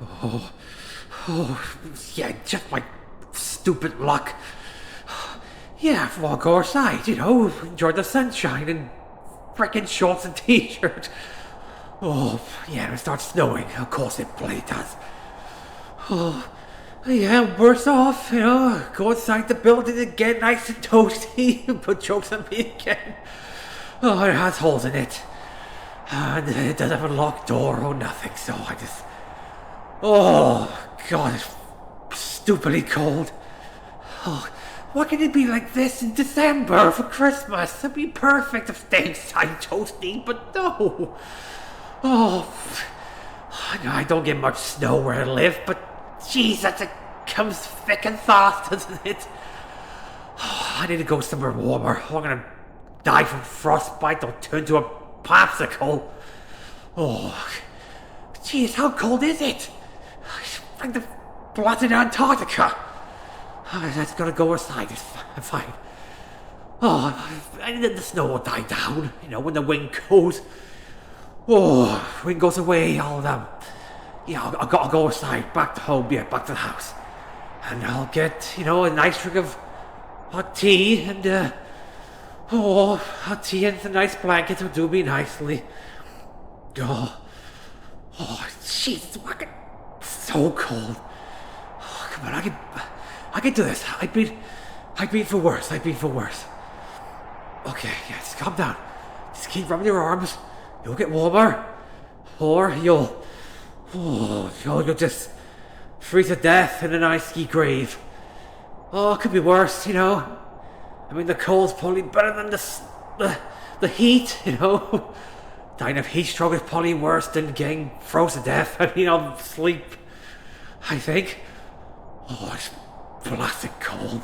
Oh, yeah, just my stupid luck. Yeah, walk outside, enjoy the sunshine and freaking shorts and t-shirt. Oh, yeah, it starts snowing. Of course it bloody does. Oh, yeah, worse off, go inside the building and get nice and toasty and put jokes on me again. Oh, it has holes in it. And it doesn't have a locked door or nothing, so I just... Oh, God, it's stupidly cold. Oh, why can it be like this in December for Christmas? It'd be perfect if staying inside toasty, but no. Oh, I don't get much snow where I live, but Jesus, it comes thick and fast, doesn't it? Oh, I need to go somewhere warmer. I'm gonna die from frostbite or turn to a popsicle. Oh, jeez, how cold is it? It's like the blotted Antarctica. Oh, that's gonna go aside. It's fine. Oh, and then the snow will die down. When the wind goes. Oh, wind goes away. I'll I'll go aside, back to home. Yeah, back to the house, and I'll get a nice drink of hot tea and hot tea and a nice blanket will do me nicely. Oh, jeez, it's fucking so cold. Oh, come on, I can do this. I've been for worse. I've been for worse. Okay, yes, calm down. Just keep rubbing your arms. You'll get warmer, or you'll just freeze to death in an icy grave. Oh, it could be worse, I mean, the cold's probably better than the heat, Dying of heat stroke is probably worse than getting frozen to death. I mean, I'll sleep, I think. Oh, it's blasted cold.